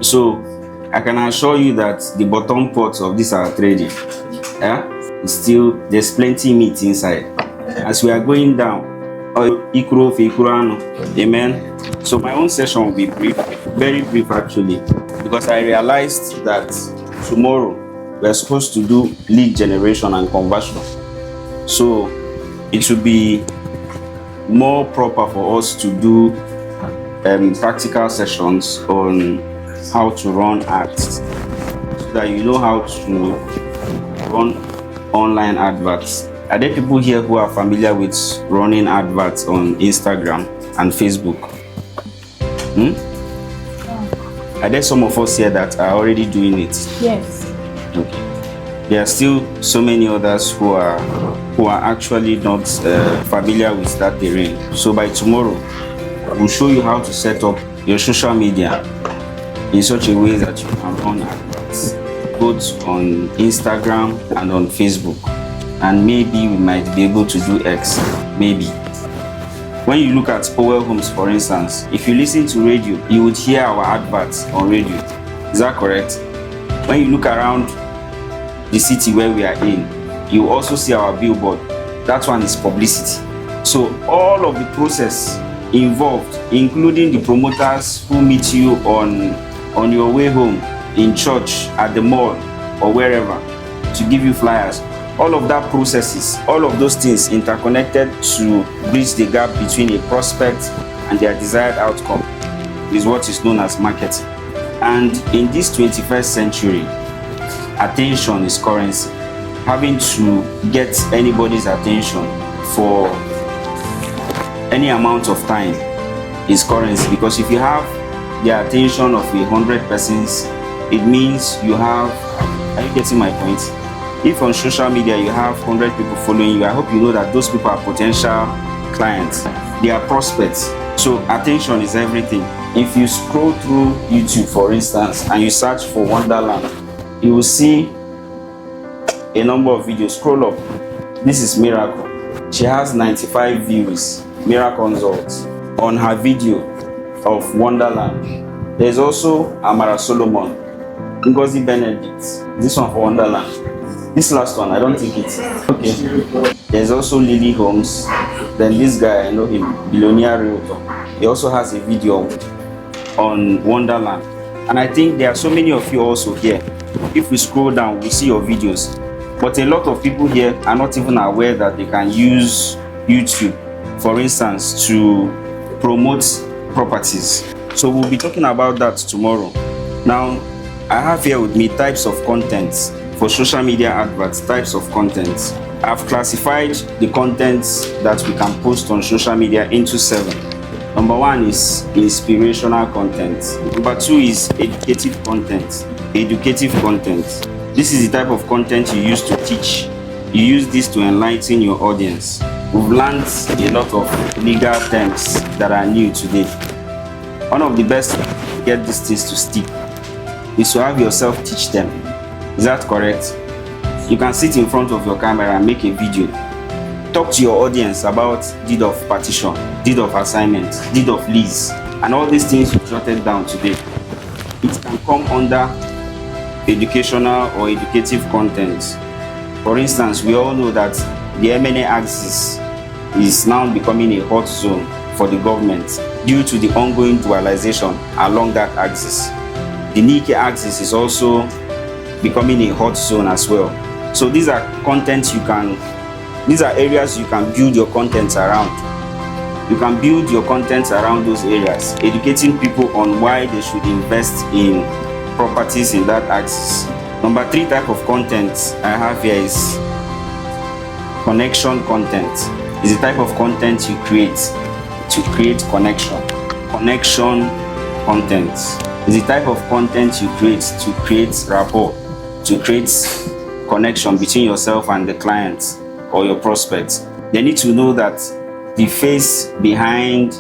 So I can assure you that the bottom part of this our trading, still there's plenty meat inside. As we are going down, ikuro fi ikurano, amen. So my own session will be brief, very brief actually, because I realized that tomorrow we are supposed to do lead generation and conversion. So it should be more proper for us to do practical sessions on how to run ads, so that you know how to run online adverts. Are there people here who are familiar with running adverts on Instagram and Facebook? Are there some of us here that are already doing it? Yes. Okay. There are still so many others who are actually not familiar with that terrain. So by tomorrow, we'll show you how to set up your social media in such a way that you can run adverts, both on Instagram and on Facebook. And maybe we might be able to do X, maybe. When you look at Powell Homes, for instance, if you listen to radio, you would hear our adverts on radio. Is that correct? When you look around the city where we are in, you also see our billboard. That one is publicity. So all of the process involved, including the promoters who meet you on your way home, in church, at the mall, or wherever, to give you flyers, all of that processes, all of those things interconnected to bridge the gap between a prospect and their desired outcome is what is known as marketing. And in this 21st century, attention is currency. Having to get anybody's attention for any amount of time is currency, because if you have the attention of 100 persons, it means you have, are you getting my point? If on social media you have 100 people following you, I hope you know that those people are potential clients. They are prospects. So attention is everything. If you scroll through YouTube, for instance, and you search for Wonderland, you will see a number of videos. Scroll up. This is Miracle. She has 95 views, Miracle results, on her video of Wonderland. There's also Amara Solomon, Ngozi Benedict. This one for Wonderland. This last one, I don't think it's okay. There's also Lily Holmes. Then this guy, I know him, billionaire Realtor. He also has a video on Wonderland. And I think there are so many of you also here. If we scroll down, we see your videos. But a lot of people here are not even aware that they can use YouTube, for instance, to promote properties. So we'll be talking about that tomorrow. Now, I have here with me types of content for social media adverts, types of content. I've classified the contents that we can post on social media into 7. Number 1 is inspirational content. Number 2 is educative content. Educative content. This is the type of content you use to teach. You use this to enlighten your audience. We've learned a lot of legal terms that are new today. One of the best ways to get these things to stick is to have yourself teach them. Is that correct? You can sit in front of your camera and make a video. Talk to your audience about deed of partition, deed of assignment, deed of lease, and all these things you jotted down today. It can come under educational or educative content. For instance, we all know that the M&A axis is now becoming a hot zone for the government due to the ongoing dualization along that axis. The Nikkei axis is also becoming a hot zone as well. So these are areas you can build your content around. You can build your content around those areas, educating people on why they should invest in properties in that axis. Number 3 type of content I have here is connection content. It's the type of content you create to create connection. Connection content is the type of content you create to create rapport, to create connection between yourself and the client or your prospects. They need to know that the face behind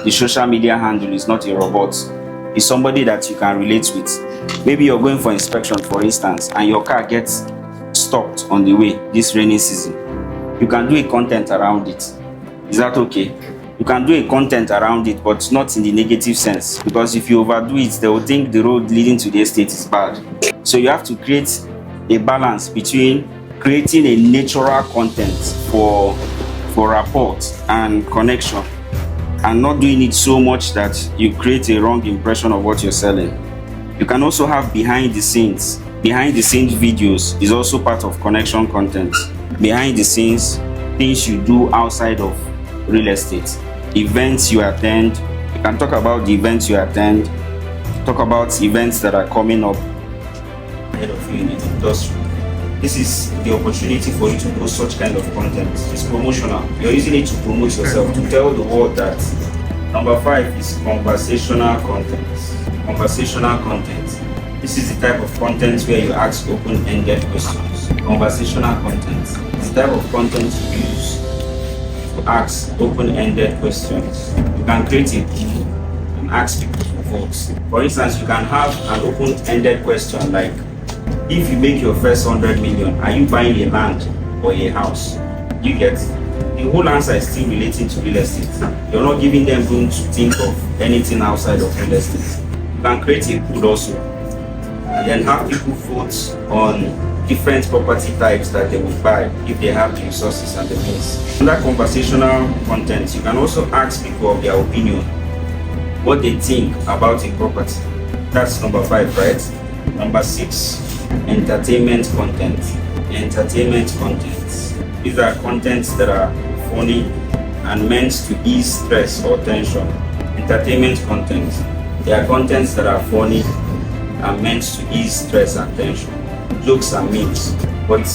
the social media handle is not a robot. It's somebody that you can relate with. Maybe you're going for inspection, for instance, and your car gets stopped on the way this rainy season. You can do a content around it. Is that okay? You can do a content around it, but not in the negative sense, because if you overdo it, they will think the road leading to the estate is bad. So you have to create a balance between creating a natural content for rapport and connection, and not doing it so much that you create a wrong impression of what you're selling. You can also have behind the scenes. Behind the scenes videos is also part of connection content. Behind the scenes, things you do outside of real estate, events you attend. You can talk about the events you attend, talk about events that are coming up ahead of you in the industry. This is the opportunity for you to post such kind of content. It's promotional. You're using it to promote yourself, to tell the world that. Number 5 is conversational content. Conversational content. This is the type of content where you ask open-ended questions. Conversational content. It's the type of content you use to ask open-ended questions. You can create a poll and ask people to vote. For instance, you can have an open-ended question like, if you make your first 100 million, are you buying a land or a house? You get the whole answer is still relating to real estate. You're not giving them room to think of anything outside of real estate. You can create a pool also, and then have people vote on different property types that they would buy if they have the resources and the means. Under conversational content, you can also ask people of their opinion, what they think about a property. That's number 5, right? Number 6. Entertainment content. Entertainment content. These are contents that are funny and meant to ease stress or tension. Entertainment content. They are contents that are funny and meant to ease stress and tension. Jokes and memes. But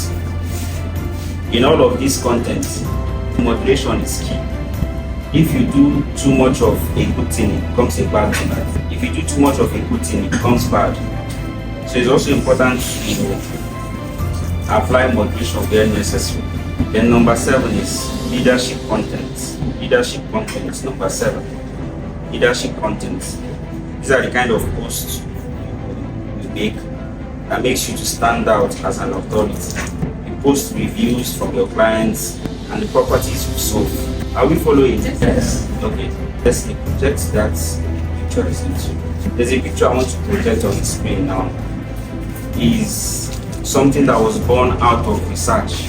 in all of these contents, moderation is key. If you do too much of a good thing, it becomes a bad thing. If you do too much of a good thing, it becomes bad. So it's also important to apply moderation where necessary. Then number 7 is leadership content. Leadership content, number 7. Leadership content. These are the kind of posts you make that makes you to stand out as an authority. You post reviews from your clients and the properties you sold. Are we following? Yes. Okay. Let's project that picture is into. There's a picture I want to project on the screen now. Is something that was born out of research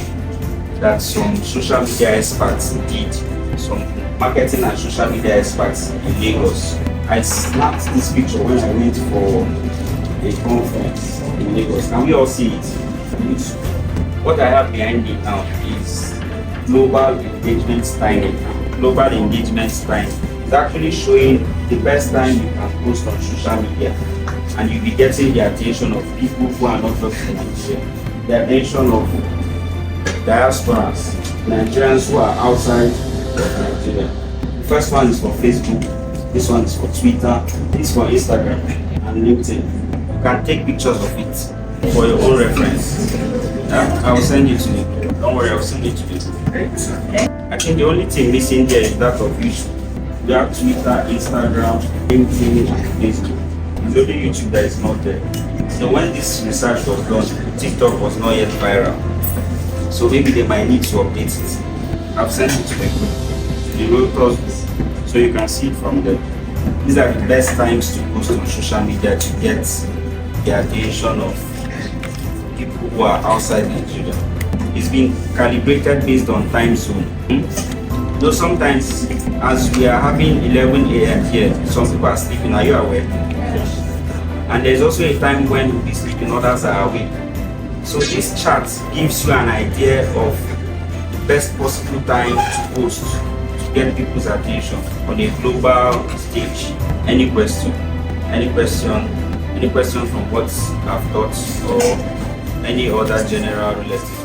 that some social media experts did, some marketing and social media experts in Lagos. I snapped this picture when I went for a conference in Lagos. Can we all see it? What I have behind me now is global engagement timing. Global engagement time is actually showing the best time you can post on social media, and you'll be getting the attention of people who are not just in Nigeria, the attention of diasporas, Nigerians who are outside of Nigeria. The first one is for Facebook, this one is for Twitter, this is for Instagram and LinkedIn. You can take pictures of it for your own reference. I will send it to you. Don't worry, I'll send it to you. I think the only thing missing there is that of YouTube. We have Twitter, Instagram, LinkedIn, and Facebook. It's only YouTube that is not there. So when this research was done, TikTok was not yet viral. So maybe they might need to update it. I've sent it to the Realtor group, so you can see it from there. These are the best times to post on social media to get the attention of people who are outside Nigeria. It's been calibrated based on time zone. Though sometimes, as we are having 11 a.m. here, some people are sleeping. Are you aware? And there's also a time when we'll be sleeping, others are awake. So this chart gives you an idea of the best possible time to post to get people's attention on a global stage. Any question? Any question from what I've taught or any other general real estate